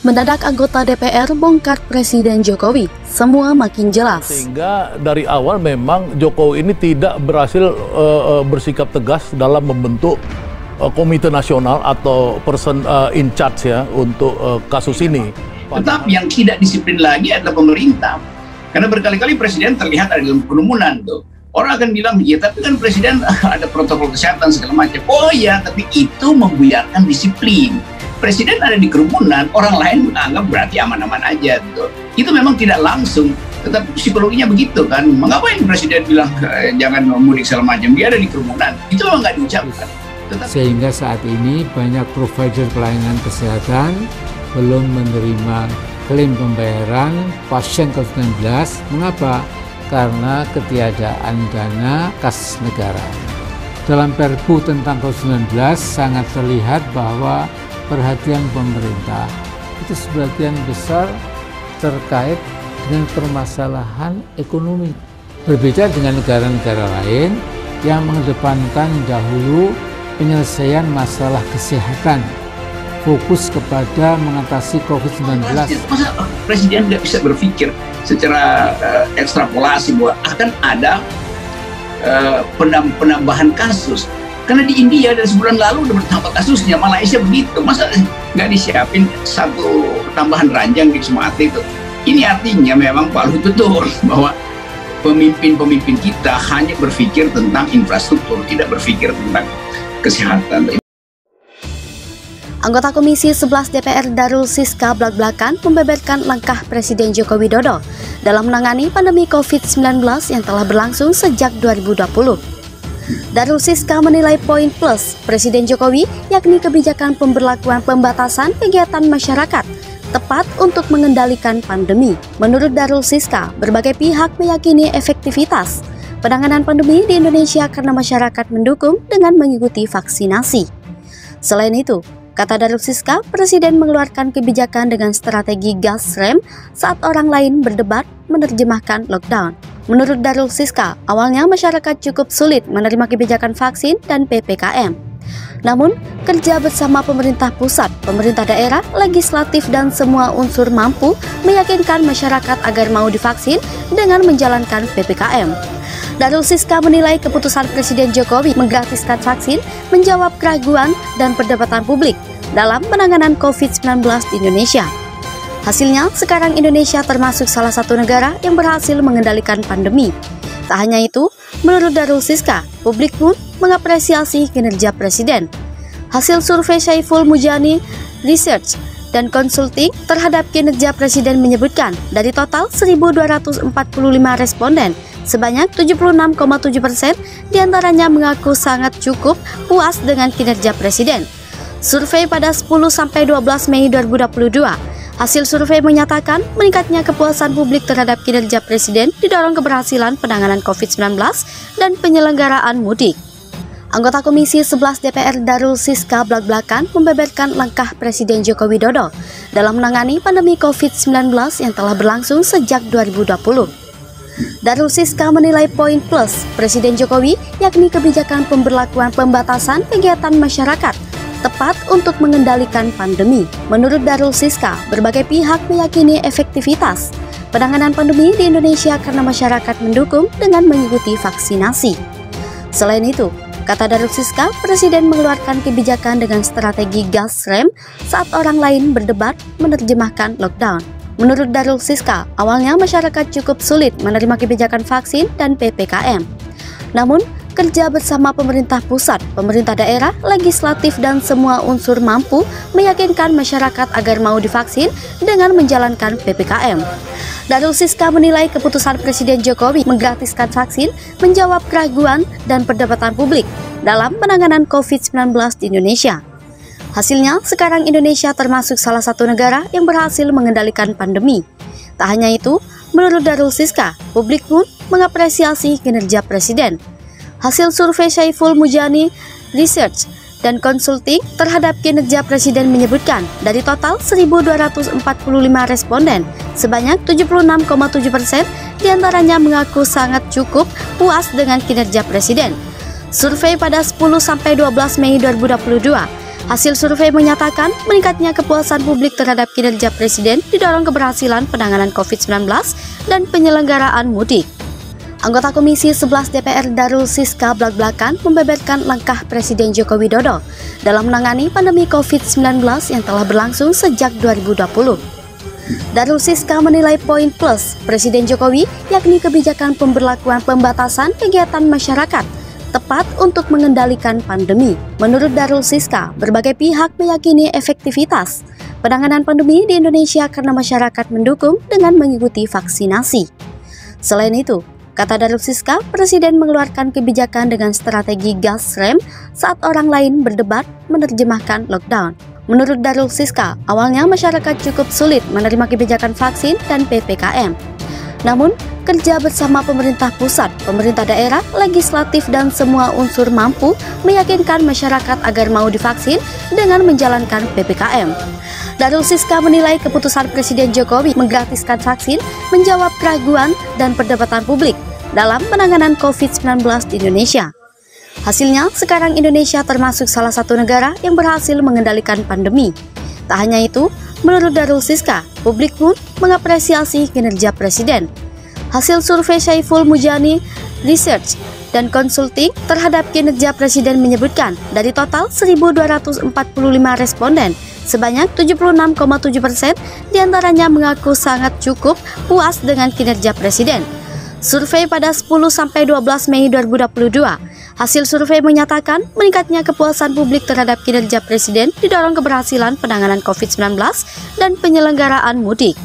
Mendadak anggota DPR bongkar Presiden Jokowi, semua makin jelas. Sehingga dari awal memang Jokowi ini tidak berhasil bersikap tegas dalam membentuk komite nasional atau person in charge ya untuk kasus ini. Tetapi yang tidak disiplin lagi adalah pemerintah. Karena berkali-kali Presiden terlihat ada dalam kerumunan tuh. Orang akan bilang, ya tapi kan Presiden ada protokol kesehatan segala macam. Oh ya, tapi itu membuyarkan disiplin. Presiden ada di kerumunan, orang lain menganggap berarti aman-aman aja gitu. Itu memang tidak langsung, tetapi psikologinya begitu kan. Mengapain Presiden bilang jangan mudik segala macam, dia ada di kerumunan. Itu memang nggak diucapkan. Sehingga saat ini banyak provider pelayanan kesehatan belum menerima klaim pembayaran pasien COVID-19. Mengapa? Karena ketiadaan dana kas negara. Dalam Perpu tentang COVID-19 sangat terlihat bahwa perhatian pemerintah itu sebagian besar terkait dengan permasalahan ekonomi. Berbeda dengan negara-negara lain yang mengedepankan dahulu penyelesaian masalah kesehatan, fokus kepada mengatasi COVID-19. Masa Presiden tidak bisa berpikir secara ekstrapolasi bahwa akan ada penambahan kasus? Karena di India dari sebulan lalu udah bertambah kasusnya, Malaysia begitu. Masa nggak disiapin satu tambahan ranjang di Wisma Atlet itu? Ini artinya memang Pak Luhut betul bahwa pemimpin-pemimpin kita hanya berpikir tentang infrastruktur, tidak berpikir tentang kesehatan. Anggota Komisi 11 DPR Darul Siska belak-belakan membeberkan langkah Presiden Joko Widodo dalam menangani pandemi COVID-19 yang telah berlangsung sejak 2020. Darul Siska menilai poin plus Presiden Jokowi yakni kebijakan pemberlakuan pembatasan kegiatan masyarakat tepat untuk mengendalikan pandemi. Menurut Darul Siska, berbagai pihak meyakini efektivitas penanganan pandemi di Indonesia karena masyarakat mendukung dengan mengikuti vaksinasi. Selain itu, kata Darul Siska, Presiden mengeluarkan kebijakan dengan strategi gas rem saat orang lain berdebat menerjemahkan lockdown. Menurut Darul Siska, awalnya masyarakat cukup sulit menerima kebijakan vaksin dan PPKM. Namun, kerja bersama pemerintah pusat, pemerintah daerah, legislatif, dan semua unsur mampu meyakinkan masyarakat agar mau divaksin dengan menjalankan PPKM. Darul Siska menilai keputusan Presiden Jokowi menggratiskan vaksin menjawab keraguan dan perdebatan publik dalam penanganan COVID-19 di Indonesia. Hasilnya, sekarang Indonesia termasuk salah satu negara yang berhasil mengendalikan pandemi. Tak hanya itu, menurut Darul Siska, publik pun mengapresiasi kinerja Presiden. Hasil survei Saiful Mujani Research dan Consulting terhadap kinerja Presiden menyebutkan dari total 1.245 responden, sebanyak 76,7% diantaranya mengaku sangat cukup puas dengan kinerja Presiden. Survei pada 10-12 Mei 2022, hasil survei menyatakan meningkatnya kepuasan publik terhadap kinerja Presiden didorong keberhasilan penanganan COVID-19 dan penyelenggaraan mudik. Anggota Komisi 11 DPR Darul Siska belak-belakan membeberkan langkah Presiden Joko Widodo dalam menangani pandemi COVID-19 yang telah berlangsung sejak 2020. Darul Siska menilai poin plus Presiden Jokowi yakni kebijakan pemberlakuan pembatasan kegiatan masyarakat tepat untuk mengendalikan pandemi. Menurut Darul Siska, berbagai pihak meyakini efektivitas penanganan pandemi di Indonesia karena masyarakat mendukung dengan mengikuti vaksinasi. Selain itu, kata Darul Siska, Presiden mengeluarkan kebijakan dengan strategi gas rem saat orang lain berdebat menerjemahkan lockdown. Menurut Darul Siska, awalnya masyarakat cukup sulit menerima kebijakan vaksin dan PPKM. Namun, kerja bersama pemerintah pusat, pemerintah daerah, legislatif, dan semua unsur mampu meyakinkan masyarakat agar mau divaksin dengan menjalankan PPKM. Darul Siska menilai keputusan Presiden Jokowi menggratiskan vaksin menjawab keraguan dan perdebatan publik dalam penanganan COVID-19 di Indonesia. Hasilnya, sekarang Indonesia termasuk salah satu negara yang berhasil mengendalikan pandemi. Tak hanya itu, menurut Darul Siska, publik pun mengapresiasi kinerja Presiden. Hasil survei Saiful Mujani Research dan Consulting terhadap kinerja Presiden menyebutkan dari total 1.245 responden, sebanyak 76,7% diantaranya mengaku sangat cukup puas dengan kinerja Presiden. Survei pada 10-12 Mei 2022, Hasil survei menyatakan meningkatnya kepuasan publik terhadap kinerja Presiden didorong keberhasilan penanganan COVID-19 dan penyelenggaraan mudik. Anggota Komisi 11 DPR Darul Siska blak-blakan membeberkan langkah Presiden Joko Widodo dalam menangani pandemi COVID-19 yang telah berlangsung sejak 2020. Darul Siska menilai poin plus Presiden Jokowi yakni kebijakan pemberlakuan pembatasan kegiatan masyarakat tepat untuk mengendalikan pandemi. Menurut Darul Siska, berbagai pihak meyakini efektivitas penanganan pandemi di Indonesia karena masyarakat mendukung dengan mengikuti vaksinasi. Selain itu, kata Darul Siska, Presiden mengeluarkan kebijakan dengan strategi gas rem saat orang lain berdebat menerjemahkan lockdown. Menurut Darul Siska, awalnya masyarakat cukup sulit menerima kebijakan vaksin dan PPKM. Namun, kerja bersama pemerintah pusat, pemerintah daerah, legislatif, dan semua unsur mampu meyakinkan masyarakat agar mau divaksin dengan menjalankan PPKM. Darul Siska menilai keputusan Presiden Jokowi menggratiskan vaksin menjawab keraguan dan perdebatan publik dalam penanganan COVID-19 di Indonesia. Hasilnya, sekarang Indonesia termasuk salah satu negara yang berhasil mengendalikan pandemi. Tak hanya itu, menurut Darul Siska, publik pun mengapresiasi kinerja Presiden. Hasil survei Saiful Mujani Research dan Consulting terhadap kinerja Presiden menyebutkan dari total 1.245 responden, sebanyak 76,7% diantaranya mengaku sangat cukup puas dengan kinerja Presiden. Survei pada 10-12 Mei 2022, hasil survei menyatakan meningkatnya kepuasan publik terhadap kinerja Presiden didorong keberhasilan penanganan COVID-19 dan penyelenggaraan mudik.